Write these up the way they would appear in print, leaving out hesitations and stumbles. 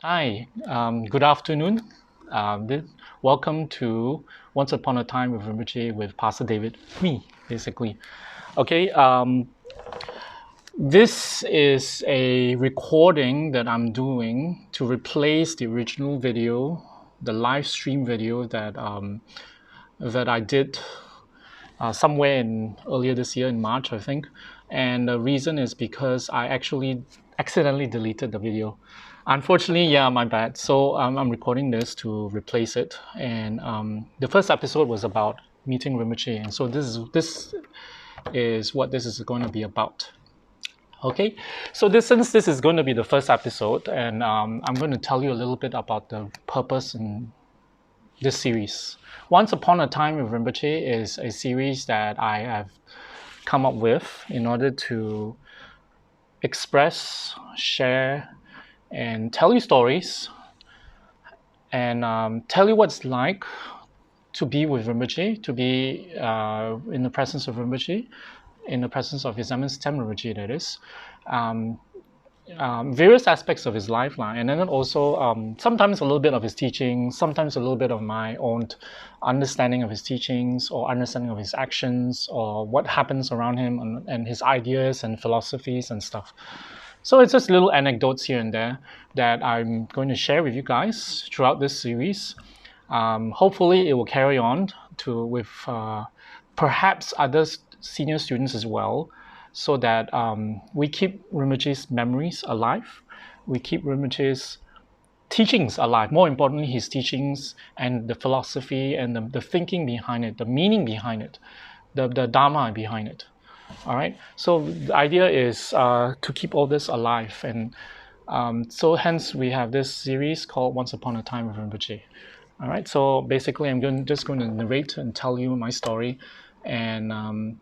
Hi, good afternoon. Welcome to Once Upon a Time with Rinpoche with Pastor David, me, basically. Okay, this is a recording that I'm doing to replace the original video, the live stream video that I did somewhere in earlier this year in March, I think. And the reason is because I actually accidentally deleted the video. Unfortunately, yeah, my bad. So I'm recording this to replace it. And the first episode was about meeting Rinpoche, and so this is what this is going to be about. Okay, so since this is going to be the first episode, and I'm going to tell you a little bit about the purpose in this series. Once Upon a Time with Rinpoche is a series that I have come up with in order to express, share, and tell you stories and tell you what it's like to be with Rinpoche, to be in the presence of Rinpoche, in the presence of His Eminence Tsem Rinpoche, that is. Various aspects of his lifeline, and then also sometimes a little bit of his teachings, sometimes a little bit of my own understanding of his teachings or understanding of his actions or what happens around him and his ideas and philosophies and stuff. So it's just little anecdotes here and there that I'm going to share with you guys throughout this series. Hopefully it will carry on with perhaps other senior students as well, so that we keep Rinpoche's memories alive, we keep Rinpoche's teachings alive, more importantly his teachings and the philosophy and the thinking behind it, the meaning behind it, the Dharma behind it. All right, so the idea is to keep all this alive, and so hence we have this series called Once Upon a Time with Rinpoche. All right, so basically I'm just going to narrate and tell you my story, and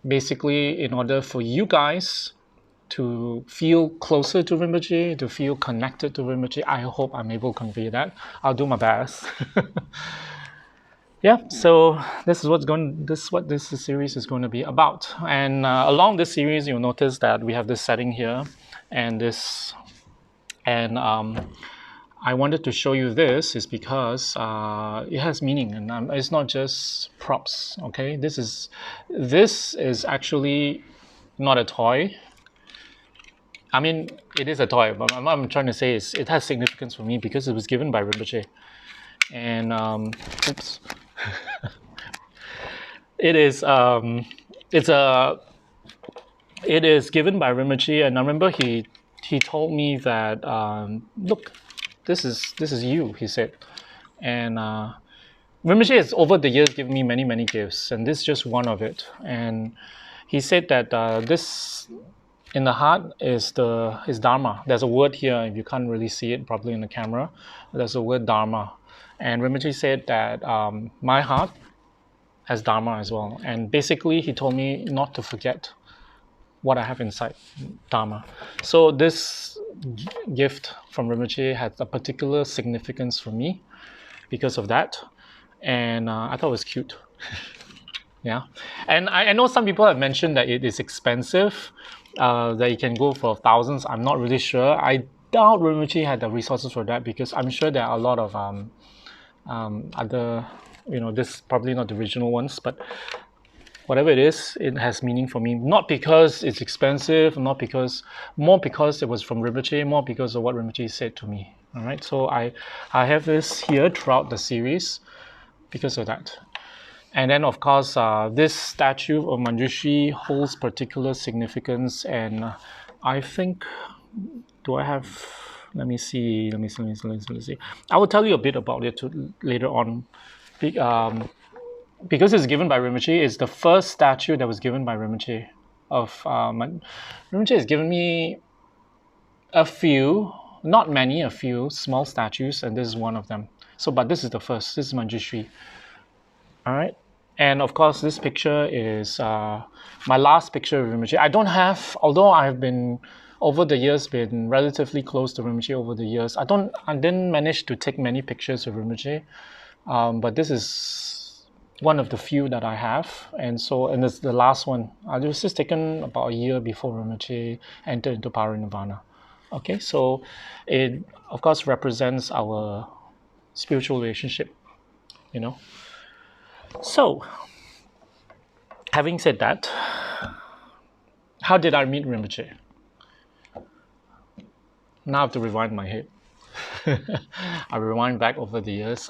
basically in order for you guys to feel closer to Rinpoche, to feel connected to Rinpoche. I hope I'm able to convey that. I'll do my best. Yeah, so this is what this series is going to be about. And along this series, you'll notice that we have this setting here, and I wanted to show you this is because it has meaning, and it's not just props. Okay, this is actually not a toy. I mean, it is a toy, but what I'm trying to say is it has significance for me because it was given by Rinpoche, and oops, it is it is given by Rinpoche, and I remember he told me that look, this is you, he said, and Rinpoche has over the years given me many gifts, and this is just one of it. And he said that this in the heart is Dharma. There's a word here, if you can't really see it probably in the camera, there's a word Dharma, and Rinpoche said that my heart has Dharma as well, and basically he told me not to forget what I have inside Dharma. So this gift from Rinpoche has a particular significance for me because of that, and I thought it was cute. Yeah, and I know some people have mentioned that it is expensive, that you can go for thousands. I'm not really sure. I doubt Rinpoche had the resources for that, because I'm sure there are a lot of other, this is probably not the original ones, but whatever it is, it has meaning for me. Not because it's expensive, more because it was from Rinpoche, more because of what Rinpoche said to me. All right, so I have this here throughout the series because of that. And then, of course, this statue of Manjushri holds particular significance, and I think, do I have? Let me see. I will tell you a bit about it later on. Because it's given by Rinpoche, it's the first statue that was given by Rinpoche. Rinpoche has given me a few, not many, a few small statues, and this is one of them. So, but this is the first. This is Manjushri. All right. And of course, this picture is my last picture of Rinpoche. I don't have, although I have been over the years been relatively close to Rinpoche over the years. I didn't manage to take many pictures of Rinpoche, but this is one of the few that I have, and it's the last one. It was just taken about a year before Rinpoche entered into Parinirvana. Okay, so it of course represents our spiritual relationship, you know. So, having said that, how did I meet Rinpoche? Now I have to rewind my head. I rewind back over the years.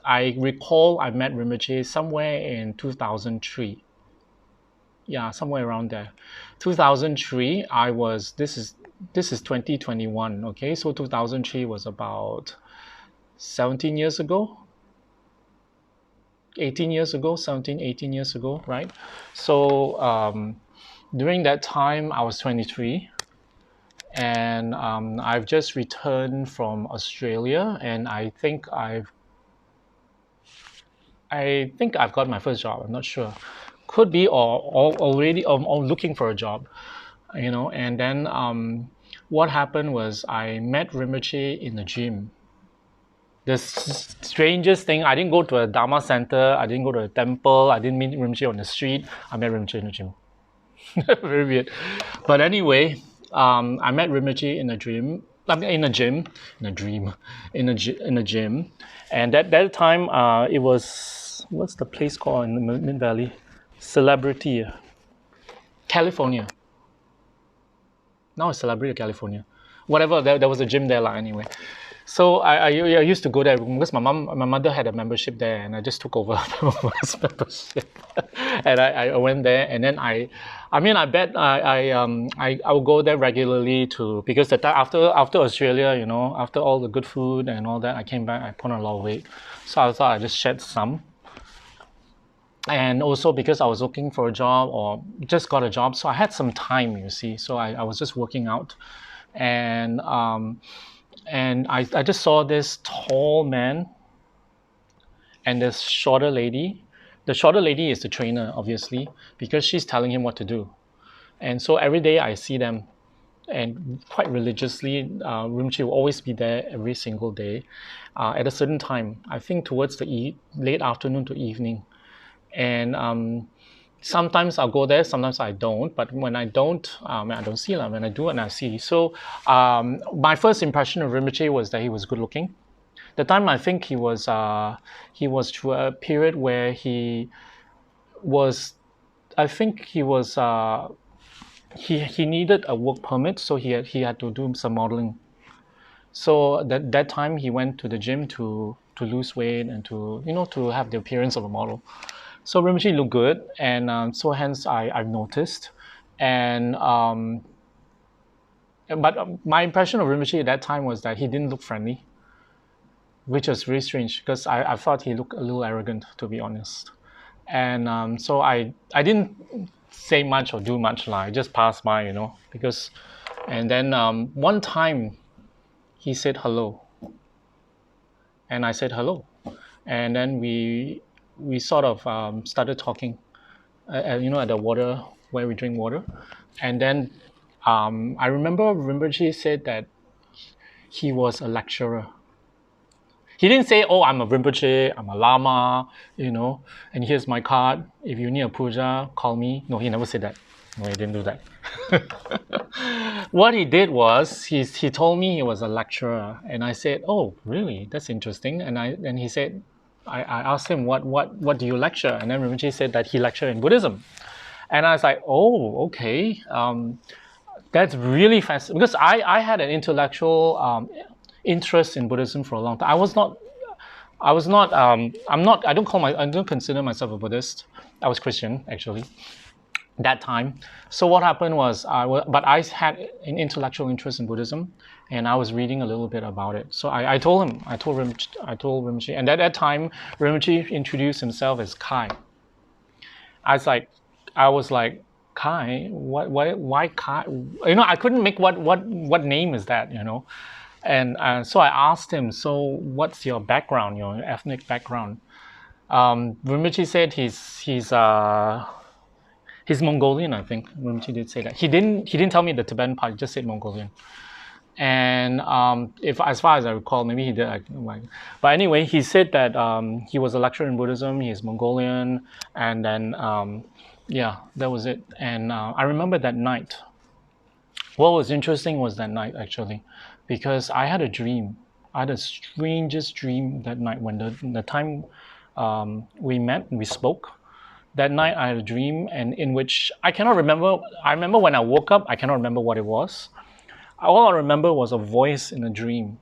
I recall I met Rinpoche somewhere in 2003. Yeah, somewhere around there. 2003, I was this is 2021, okay? So 2003 was about 17 years ago. 18 years ago, 17, 18 years ago, right? So during that time, I was 23, and I've just returned from Australia, and I think I've got my first job. I'm not sure, could be or already or looking for a job, you know. And then what happened was I met Rinpoche in the gym. The strangest thing, I didn't go to a Dharma center, I didn't go to a temple, I didn't meet Rinpoche on the street. I met Rinpoche in the gym. Very weird. But anyway, I met Rinpoche in a dream. I mean, in a gym, in a dream, in a gym, and that time it was, what's the place called in the Mid Valley? Celebrity, California. Now it's Celebrity, California. Whatever. There was a gym there, like, anyway. So I used to go there because my mother had a membership there, and I just took over my membership, and I went there, and then I bet I will go there regularly to, because the time after Australia, you know, after all the good food and all that, I came back, I put on a lot of weight, so I thought I just shed some, and also because I was looking for a job or just got a job, so I had some time, you see, so I was just working out, and I just saw this tall man and this shorter lady. The shorter lady is the trainer, obviously, because she's telling him what to do. And so every day I see them, and quite religiously, Rinpoche will always be there every single day at a certain time. I think towards the late afternoon to evening. And sometimes I'll go there, sometimes I don't. But when I don't, I don't see them. When I do, and I see. So my first impression of Rinpoche was that he was good looking. The time I think he was through a period where he was, I think he was he needed a work permit, so he had to do some modeling. So that time he went to the gym to lose weight and to, you know, to have the appearance of a model. So Rinpoche looked good, and so hence I've noticed, and but my impression of Rinpoche at that time was that he didn't look friendly, which was very strange because I thought he looked a little arrogant, to be honest, and so I didn't say much or do much, like I just passed by, you know, because, and then one time he said hello, and I said hello, and then we sort of started talking, you know, at the water where we drink water, and then I remember Rinpoche said that he was a lecturer. He didn't say, "Oh, I'm a Rinpoche, I'm a Lama, you know, and here's my card. If you need a puja, call me." No, he never said that. No, he didn't do that. What he did was he told me he was a lecturer, and I said, "Oh, really? That's interesting." And he said, I asked him, what do you lecture? And then Rinpoche said that he lectured in Buddhism. And I was like, oh, okay. That's really fascinating, because I had an intellectual interest in Buddhism for a long time. I don't consider myself a Buddhist. I was Christian, actually, that time. So what happened was, but I had an intellectual interest in Buddhism, and I was reading a little bit about it. So I told Rinpoche, and at that time, Rinpoche introduced himself as Kai. I was like, Kai, why Kai? You know, I couldn't make what name is that, you know. And so I asked him, so what's your background, your ethnic background? Rinpoche said he's Mongolian, I think. Rinpoche did say that. He didn't tell me the Tibetan part. He just said Mongolian. And if, as far as I recall, maybe he did. But anyway, he said that he was a lecturer in Buddhism. He's Mongolian, and then yeah, that was it. And I remember that night. What was interesting was that night actually, because I had a dream. I had the strangest dream that night when the time we met and we spoke. That night I had a dream, and in which I cannot remember. I remember when I woke up, I cannot remember what it was. All I remember was a voice in a dream,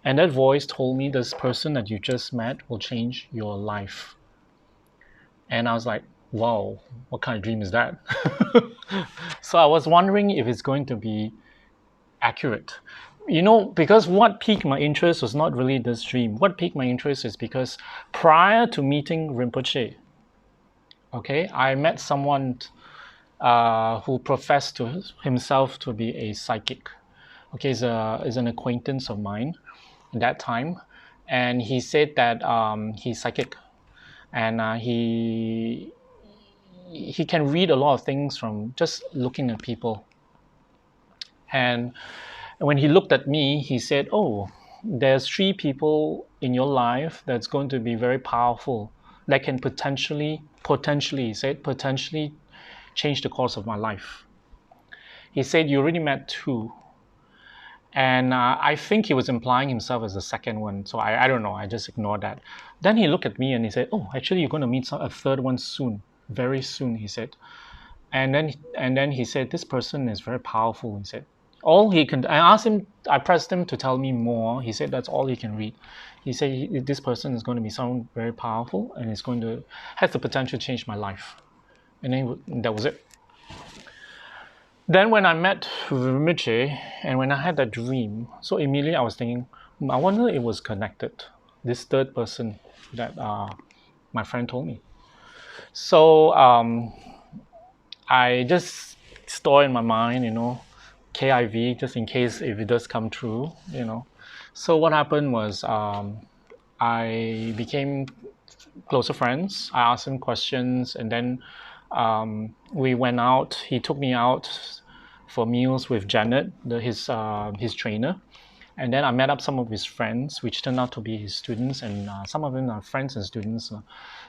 and that voice told me this person that you just met will change your life. And I was like, wow, what kind of dream is that? So I was wondering if it's going to be accurate. Because what piqued my interest was not really this dream. What piqued my interest is because prior to meeting Rinpoche, okay, I met someone who professed to himself to be a psychic. Okay, is an acquaintance of mine at that time, and he said that he's psychic, and he can read a lot of things from just looking at people. And when he looked at me, he said, "Oh, there's 3 people in your life that's going to be very powerful, that can potentially, he said, potentially change the course of my life." He said, "You already met 2." And I think he was implying himself as the second one. So I don't know. I just ignored that. Then he looked at me and he said, "Oh, actually, you're going to meet a third one soon, very soon," he said. And then he said, "This person is very powerful," he said. All he can, I pressed him to tell me more. He said that's all he can read. He said this person is going to be someone very powerful and it's going to has the potential to change my life. And then that was it. Then when I met Rinpoche and when I had that dream, so immediately I was thinking, I wonder if it was connected, this third person that my friend told me. So I just store in my mind, KIV, just in case if it does come true. So what happened was I became closer friends. I asked him questions, and then we went out. He took me out for meals with Janet, his trainer. And then I met up some of his friends, which turned out to be his students, and some of them are friends and students.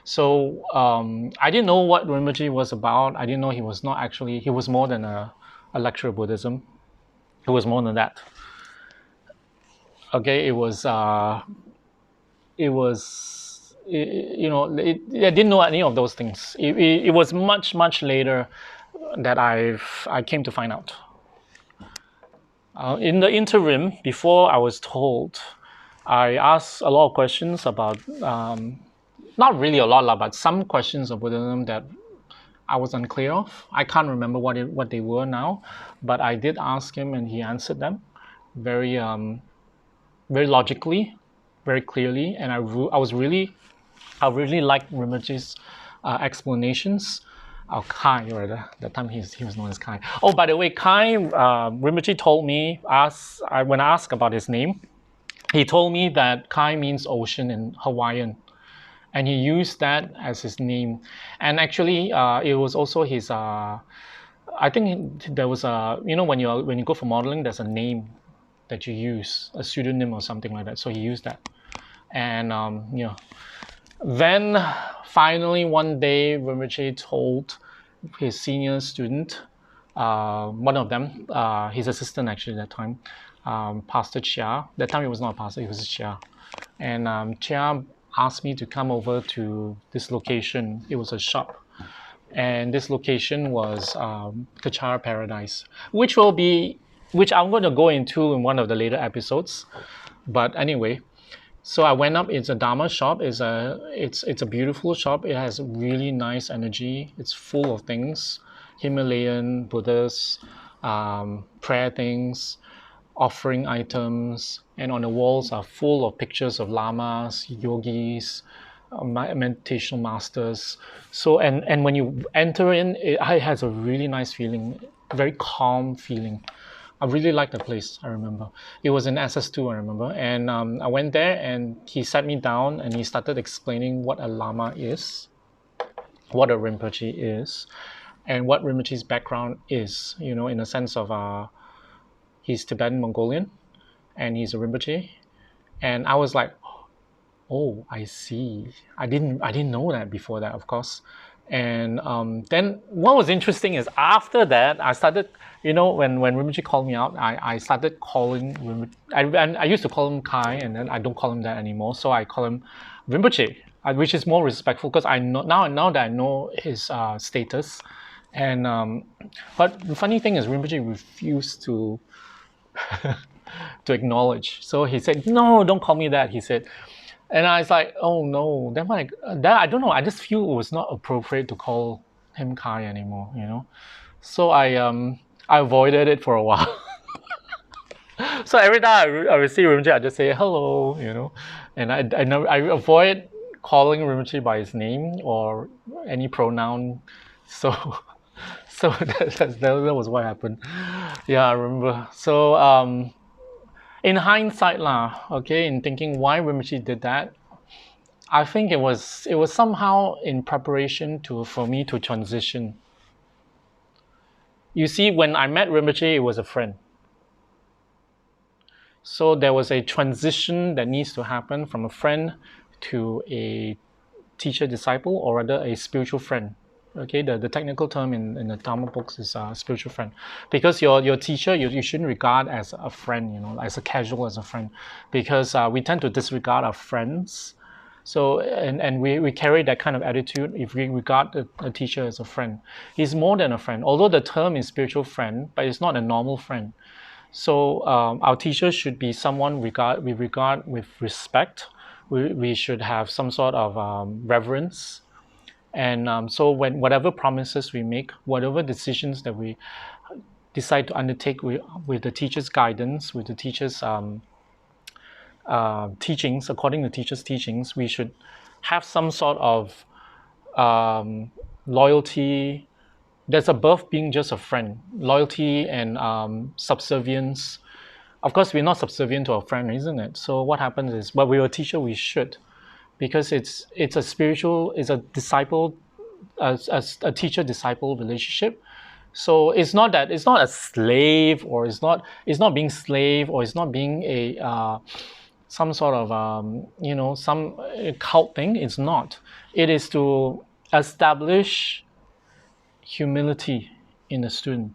So I didn't know what Rinpoche was about. I didn't know he was more than a lecturer of Buddhism. It was more than that. Okay, I didn't know any of those things. It was much, much later that I came to find out. In the interim, before I was told, I asked a lot of questions about, not really a lot, but some questions of Buddhism that I was unclear of. I can't remember what they were now, but I did ask him and he answered them very very logically, very clearly, and I really liked Rinpoche's explanations. Kai, or that time he was known as Kai. Oh, by the way, Kai, Rinpoche told me, when I asked about his name, he told me that Kai means ocean in Hawaiian, and he used that as his name. And actually, it was also his. I think there was when you go for modeling, there's a name that you use, a pseudonym or something like that. So he used that, and Then finally one day, Rinpoche told his senior student, one of them, his assistant actually at that time, Pastor Chia. That time he was not a pastor, he was a Chia. And Chia asked me to come over to this location. It was a shop. And this location was Kechara Paradise, which I'm going to go into in one of the later episodes. But anyway, so I went up. It's a Dharma shop. It's a beautiful shop. It has really nice energy. It's full of things, Himalayan Buddhas, prayer things, offering items, and on the walls are full of pictures of lamas, yogis, meditation masters. So and when you enter in, it has a really nice feeling, very calm feeling. I really liked the place. I remember it was in SS2. I remember, and I went there, and he sat me down, and he started explaining what a lama is, what a Rinpoche is, and what Rinpoche's background is. In a sense of he's Tibetan Mongolian, and he's a Rinpoche, and I was like, oh, I see. I didn't know that before that, of course. And then what was interesting is after that, I started, when Rinpoche called me out, I started calling Rinpoche. I used to call him Kai, and then I don't call him that anymore. So I call him Rinpoche, which is more respectful because I know now that I know his status. And but the funny thing is, Rinpoche refused to to acknowledge. So he said, "No, don't call me that." He said, and I was like, "Oh no!" Then I don't know. I just feel it was not appropriate to call him Kai anymore. So I avoided it for a while. So every time I see Rinpoche, I just say hello. And I avoid calling Rinpoche by his name or any pronoun. So so that was what happened. Yeah, I remember. So in hindsight lah, okay, in thinking why Rinpoche did that, I think it was somehow in preparation for me to transition. You see, when I met Rinpoche, it was a friend. So there was a transition that needs to happen from a friend to a teacher disciple, or rather a spiritual friend. Okay, the technical term in the Dharma books is spiritual friend, because your teacher you shouldn't regard as a friend, as a casual as a friend, because we tend to disregard our friends. So and we carry that kind of attitude if we regard a teacher as a friend. He's more than a friend, although the term is spiritual friend, but it's not a normal friend. So our teacher should be someone we regard with respect. We should have some sort of reverence. And so whatever promises we make, whatever decisions that we decide to undertake with the teacher's guidance, with the teacher's teachings, according to teacher's teachings, we should have some sort of loyalty that's above being just a friend. Loyalty and subservience. Of course, we're not subservient to our friend, isn't it? So what happens is, but we're a teacher, we should, because it's a disciple, a teacher disciple relationship. So it's not a slave, or it's not being slave, or it's not being a some sort of some cult thing. It's not. It is to establish humility in the student.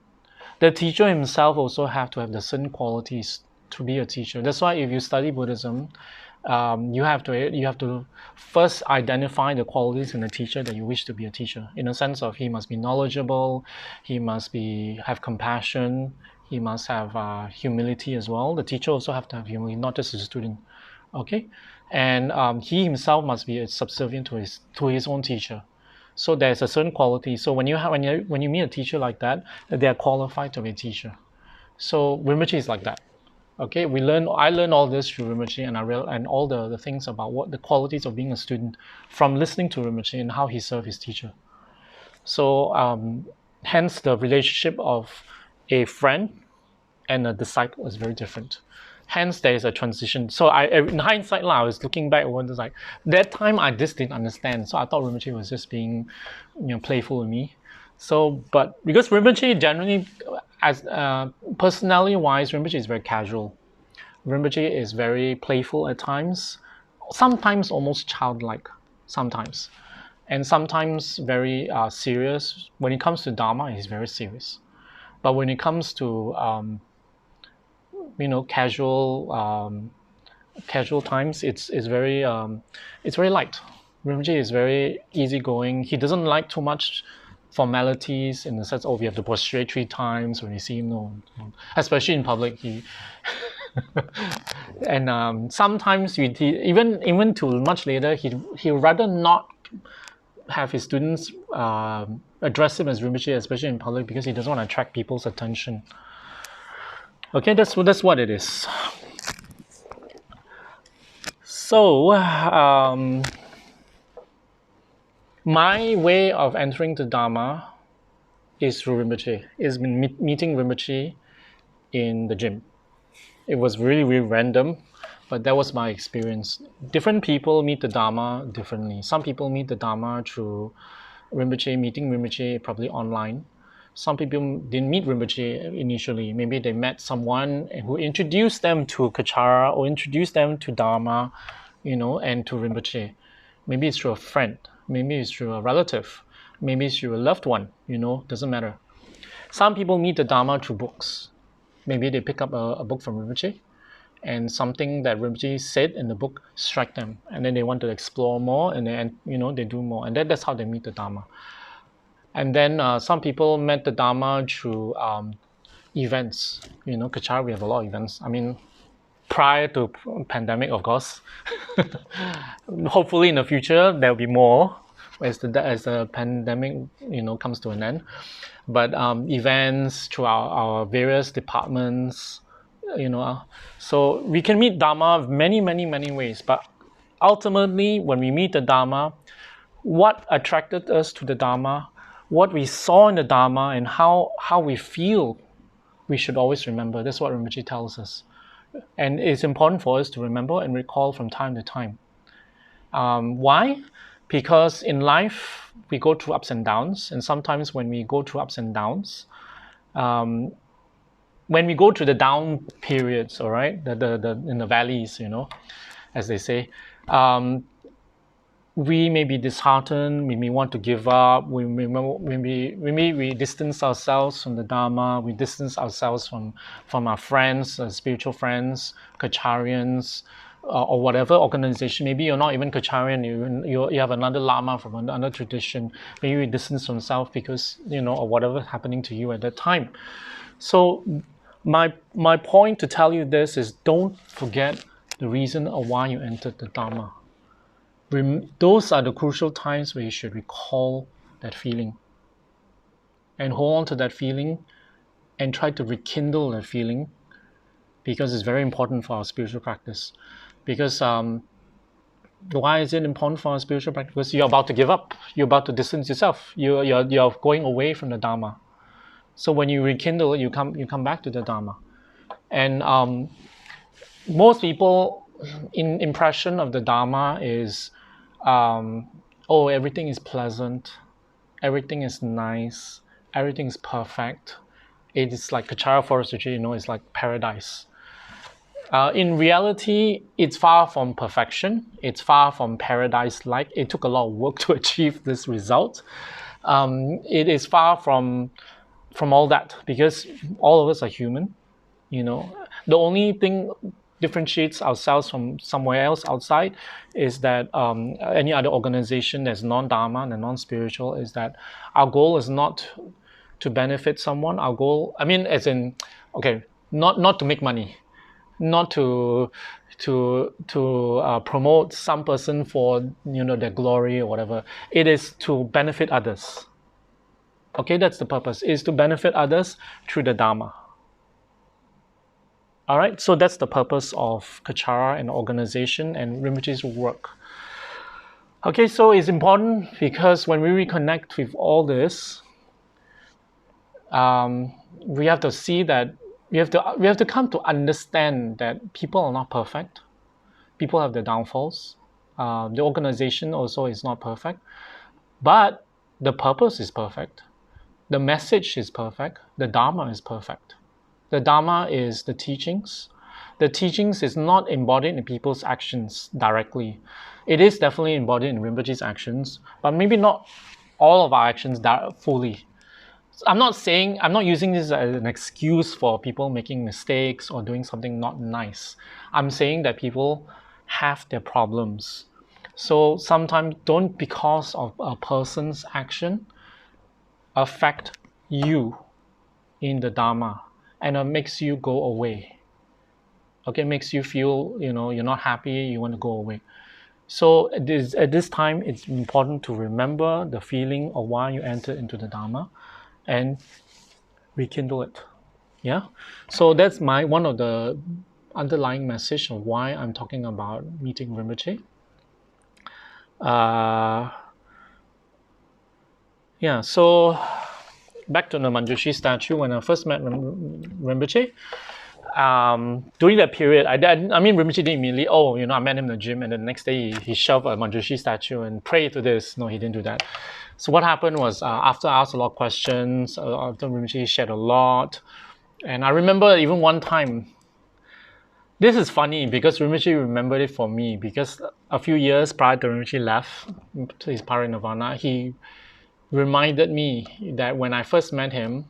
The teacher himself also have to have the certain qualities to be a teacher. That's why if you study Buddhism, you have to first identify the qualities in a teacher that you wish to be a teacher. In a sense of, he must be knowledgeable, he must have compassion, he must have humility as well. The teacher also have to have humility, not just a student. Okay, and he himself must be subservient to his own teacher. So there's a certain quality. So when you meet a teacher like that, they are qualified to be a teacher. So Rinpoche is like that. Okay, I learned all this through Rinpoche, and all the things about what the qualities of being a student from listening to Rinpoche and how he served his teacher. So hence the relationship of a friend and a disciple is very different. Hence there is a transition. So in hindsight, I was looking back, and was like, that time I just didn't understand. So I thought Rinpoche was just being, playful with me. So, but because Rinpoche generally, as personality-wise, Rinpoche is very casual. Rinpoche is very playful at times, sometimes almost childlike, sometimes, and sometimes very serious. When it comes to Dharma, he's very serious. But when it comes to casual times, it's very light. Rinpoche is very easygoing. He doesn't like too much formalities in the sense, we have to prostrate 3 times when you see him. No. Especially in public, he and sometimes even to much later, he rather not have his students address him as Rinpoche, especially in public, because he doesn't want to attract people's attention. Okay, that's what it is. So my way of entering the Dharma is through Rinpoche. It's been meeting Rinpoche in the gym. It was really, really random, but that was my experience. Different people meet the Dharma differently. Some people meet the Dharma through meeting Rinpoche probably online. Some people didn't meet Rinpoche initially. Maybe they met someone who introduced them to Kechara or introduced them to Dharma, and to Rinpoche. Maybe it's through a friend. Maybe it's through a relative. maybe it's your loved one, doesn't matter. Some people meet the Dharma through books. Maybe they pick up a book from Rinpoche, and something that Rinpoche said in the book struck them, and then they want to explore more, and then they do more, and that's how they meet the Dharma. And then some people met the Dharma through events. Kechara, we have a lot of events. I mean, prior to pandemic, of course. Hopefully in the future there'll be more as the pandemic comes to an end. But events through our various departments, so we can meet Dharma many ways. But ultimately, when we meet the Dharma, what attracted us to the Dharma, what we saw in the Dharma, and how we feel, we should always remember. That's what Rinpoche tells us. And it's important for us to remember and recall from time to time. Why? Because in life, we go through ups and downs. And sometimes when we go through ups and downs, when we go through the down periods, all right, in the valleys, as they say, we may be disheartened, we may want to give up, we distance ourselves from the Dharma, we distance ourselves from our friends, spiritual friends, Kecharians, or whatever organization. Maybe you're not even Kecharian, you have another Lama from another tradition. Maybe you distance yourself because, or whatever's happening to you at that time. So my point to tell you this is, don't forget the reason of why you entered the Dharma. Those are the crucial times where you should recall that feeling and hold on to that feeling and try to rekindle that feeling, because it's very important for our spiritual practice. Because why is it important for our spiritual practice? Because you're about to give up, you're about to distance yourself, you're going away from the Dharma. So when you rekindle it, you come back to the Dharma. And most people impression of the Dharma is, everything is pleasant, everything is nice, everything is perfect. It is like Kechara forest retreat, it's like paradise. In reality, it's far from perfection. It's far from paradise-like. It took a lot of work to achieve this result. It is far from all that, because all of us are human. The only thing differentiates ourselves from somewhere else outside is that any other organization that's non-Dharma and non-spiritual, is that our goal is not to benefit someone. Our goal, not to make money, not to promote some person for their glory or whatever. It is to benefit others. Okay, that's the purpose, is to benefit others through the Dharma. All right, so that's the purpose of Kechara and organization and Rinpoche's work. Okay, so it's important because when we reconnect with all this, we have to see that we have to come to understand that people are not perfect. People have their downfalls. The organization also is not perfect, but the purpose is perfect. The message is perfect. The Dharma is perfect. The Dharma is the teachings. The teachings is not embodied in people's actions directly. It is definitely embodied in Rinpoche's actions, but maybe not all of our actions fully. I'm not using this as an excuse for people making mistakes or doing something not nice. I'm saying that people have their problems. So sometimes don't, because of a person's action, affect you in the Dharma, and it makes you go away. Okay, makes you feel, you're not happy, you want to go away. So at this time, it's important to remember the feeling of why you entered into the Dharma and rekindle it. Yeah? So that's one of the underlying message of why I'm talking about meeting Rinpoche. So back to the Manjushri statue. When I first met Rinpoche, during that period, Rinpoche didn't immediately, I met him in the gym, and the next day he shoved a Manjushri statue and prayed to this. No, he didn't do that. So what happened was, after I asked a lot of questions, after Rinpoche shared a lot, and I remember even one time, this is funny because Rinpoche remembered it for me, because a few years prior to Rinpoche left to his parinirvana, he reminded me that when I first met him,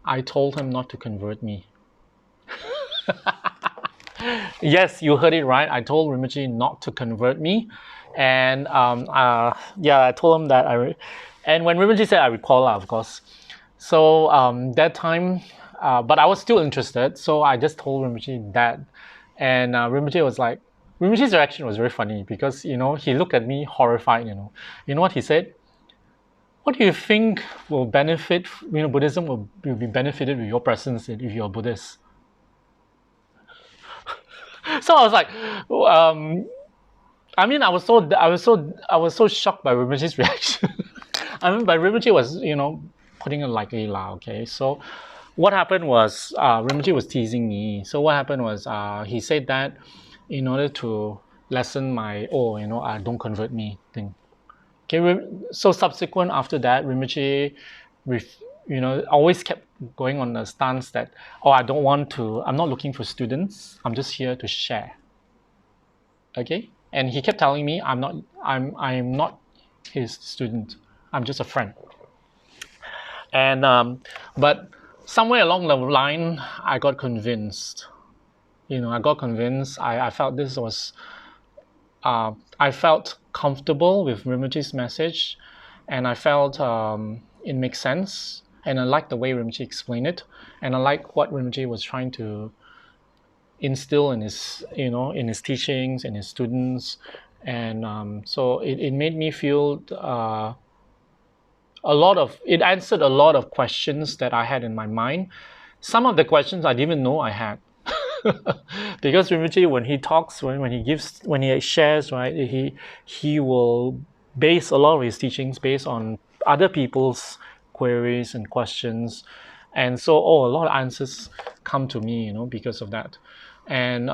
I told him not to convert me. Yes, you heard it right. I told Rinpoche not to convert me, and yeah, I told him that and when Rinpoche said, I recall, of course. So that time, but I was still interested, so I just told Rinpoche that, and Rinpoche was like, Rinpoche's reaction was very funny because he looked at me horrified. You know what he said? What do you think will benefit? Buddhism will be benefited with your presence if you're Buddhist. So I was like, I mean, I was so shocked by Rinpoche's reaction. I mean, but Rinpoche was, putting it lightly, lah. Okay, so what happened was Rinpoche was teasing me. So what happened was he said that in order to lessen my don't convert me thing. Okay, so subsequent after that, Rinpoche, always kept going on the stance that, I'm not looking for students. I'm just here to share. Okay, and he kept telling me I'm not his student. I'm just a friend. And but somewhere along the line, I got convinced. I felt this was. I felt comfortable with Rinpoche's message, and I felt it makes sense, and I liked the way Rinpoche explained it, and I liked what Rinpoche was trying to instill in his teachings and his students, and so it made me feel it answered a lot of questions that I had in my mind. Some of the questions I didn't even know I had. Because Rinpoche, when he talks, when he shares, right, he will base a lot of his teachings based on other people's queries and questions, and so a lot of answers come to me, because of that, and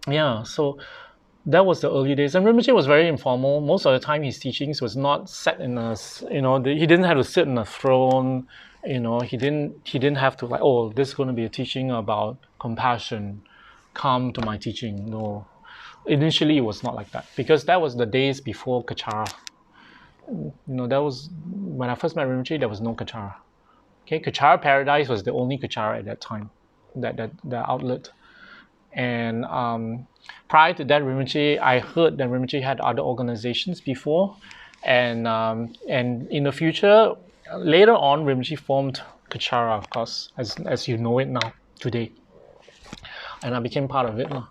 yeah, so that was the early days, and Rinpoche was very informal. Most of the time, his teachings was not set in a, he didn't have to sit in a throne. He didn't have to like, this is going to be a teaching about compassion, come to my teaching. No, initially it was not like that, because that was the days before Kechara. That was when I first met Rinpoche. There was no Kechara. Okay, Kechara Paradise was the only Kechara at that time, that the outlet. And prior to that, I heard that Rinpoche had other organizations before, and in the future, later on, Rinpoche formed Kechara, of course, as you know it now today, and I became part of it now,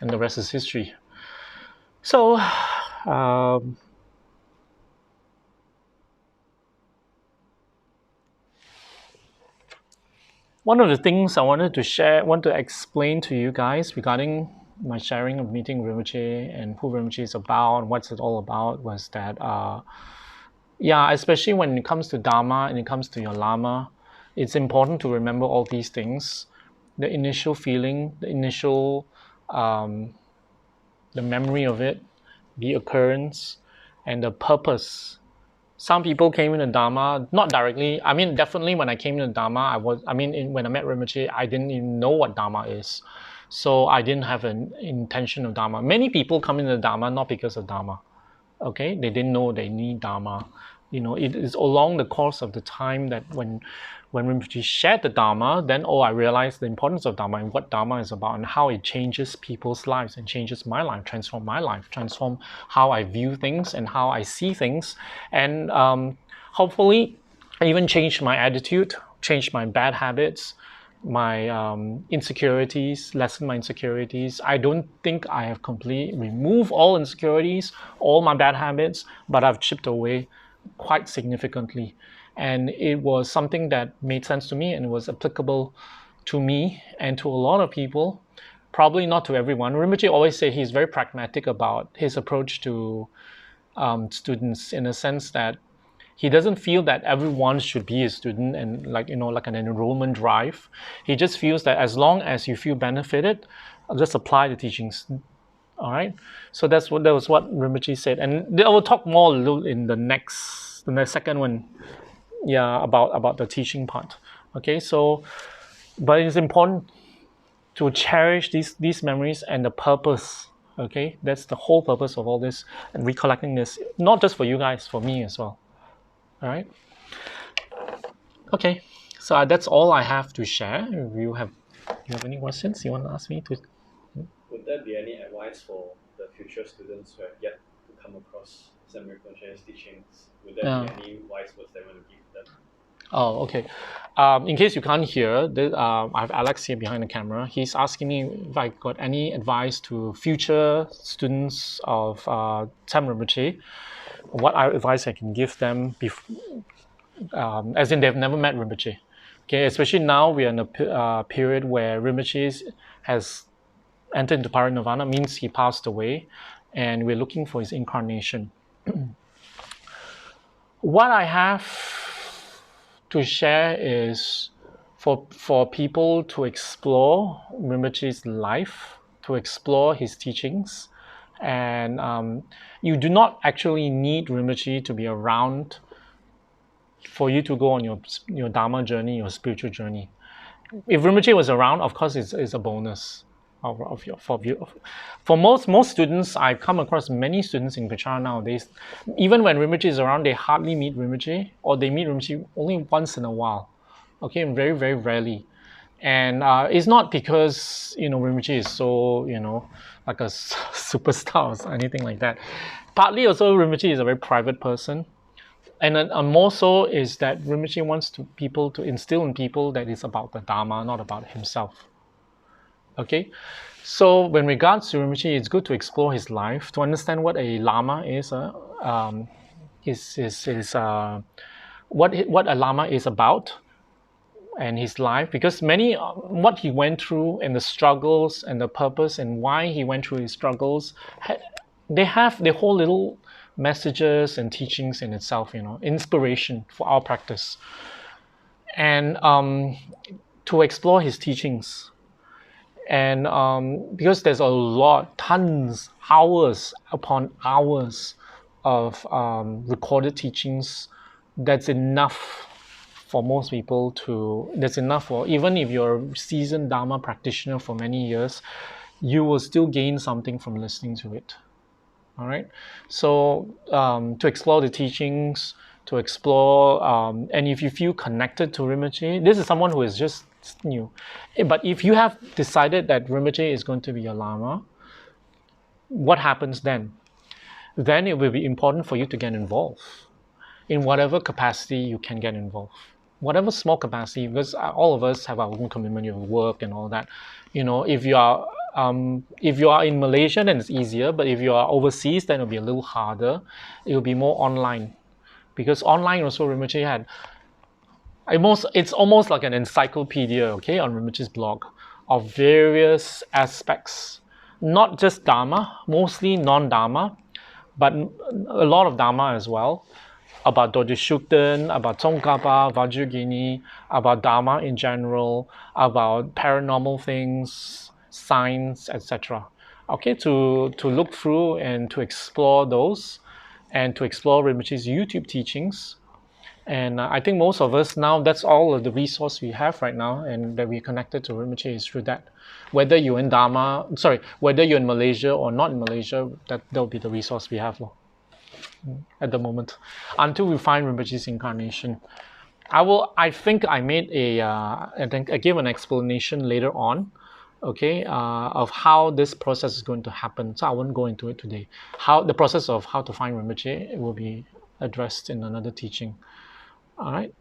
and the rest is history. So. One of the things I want to explain to you guys regarding my sharing of meeting Rinpoche and who Rinpoche is about and what's it all about was that, especially when it comes to Dharma and it comes to your Lama, it's important to remember all these things. The initial feeling, the initial, the memory of it, the occurrence, and the purpose. Some people came into Dharma, not directly. I mean, definitely when I came into Dharma, when I met Rinpoche, I didn't even know what Dharma is. So I didn't have an intention of Dharma. Many people come into Dharma not because of Dharma. Okay? They didn't know they need Dharma. It is along the course of the time that when Rinpoche shared the Dharma, then I realized the importance of Dharma and what Dharma is about and how it changes people's lives and changes my life, transform how I view things and how I see things, and hopefully even change my attitude, change my bad habits, my insecurities, lessen my insecurities. I don't think I have completely removed all insecurities, all my bad habits, but I've chipped away quite significantly. And it was something that made sense to me and it was applicable to me and to a lot of people, probably not to everyone. Rinpoche always say he's very pragmatic about his approach to students, in a sense that he doesn't feel that everyone should be a student and like an enrollment drive. He just feels that as long as you feel benefited, just apply the teachings. All right. So that was what Rinpoche said, and I will talk more a little in the second one. Yeah, about the teaching part. Okay, so but it's important to cherish these memories and the purpose. Okay, that's the whole purpose of all this and recollecting this, not just for you guys, for me as well. All right. Okay. So that's all I have to share. If you have any questions you want to ask me to? Would there be any advice for the future students who have yet to come across Tsem Rinpoche's teachings? Would there be any wise words that you want to give them? Oh, okay. In case you can't hear, I have Alex here behind the camera. He's asking me if I got any advice to future students of Tsem Rinpoche, what advice I can give them, as in they've never met Rinpoche. Okay, especially now we are in a period where Rinpoche has entered into parinirvana, means he passed away, and we're looking for his incarnation. What I have to share is for people to explore Rinpoche's life, to explore his teachings, and you do not actually need Rinpoche to be around for you to go on your Dharma journey, your spiritual journey. If Rinpoche was around, of course, it's a bonus. For most students, I've come across many students in Kechara nowadays. Even when Rinpoche is around, they hardly meet Rinpoche, or they meet Rinpoche only once in a while. Okay, very very rarely, and it's not because Rinpoche is so like a superstar or anything like that. Partly also Rinpoche is a very private person, and more so is that Rinpoche wants people to instill in people that it's about the Dharma, not about himself. Okay, so when regards to Rinpoche, it's good to explore his life to understand what a Lama is, what a Lama is about, and his life, because many what he went through and the struggles and the purpose and why he went through his struggles, they have their whole little messages and teachings in itself, inspiration for our practice, and to explore his teachings. And because there's a lot, tons, hours upon hours of recorded teachings, that's enough for most people that's enough for, even if you're a seasoned Dharma practitioner for many years, you will still gain something from listening to it. All right. So to explore the teachings, to explore, and if you feel connected to Rinpoche, this is someone who is just new. But if you have decided that Rinpoche is going to be your Lama, what happens then? Then it will be important for you to get involved in whatever capacity you can get involved. Whatever small capacity, because all of us have our own commitment, you have work and all that. If you are in Malaysia, then it's easier. But if you are overseas, then it'll be a little harder. It will be more online, because online also Rinpoche had. It's almost like an encyclopedia, okay, on Rinpoche's blog, of various aspects, not just Dharma, mostly non-Dharma, but a lot of Dharma as well, about Dorje Shugden, about Tsongkhapa, Vajrayogini, about Dharma in general, about paranormal things, science, etc. Okay, to look through and to explore those, and to explore Rinpoche's YouTube teachings. And I think most of us now, that's all of the resource we have right now, and that we're connected to Rinpoche is through that. Whether you're in Malaysia or not in Malaysia, that'll be the resource we have at the moment, until we find Rinpoche's incarnation. I think I made I gave an explanation later on, okay, of how this process is going to happen. So I won't go into it today. How the process of how to find Rinpoche will be addressed in another teaching. All right.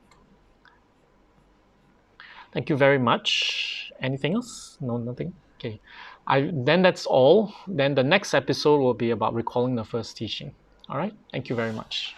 Thank you very much. Anything else? No, nothing. Okay. Then that's all. Then the next episode will be about recalling the first teaching. All right. Thank you very much.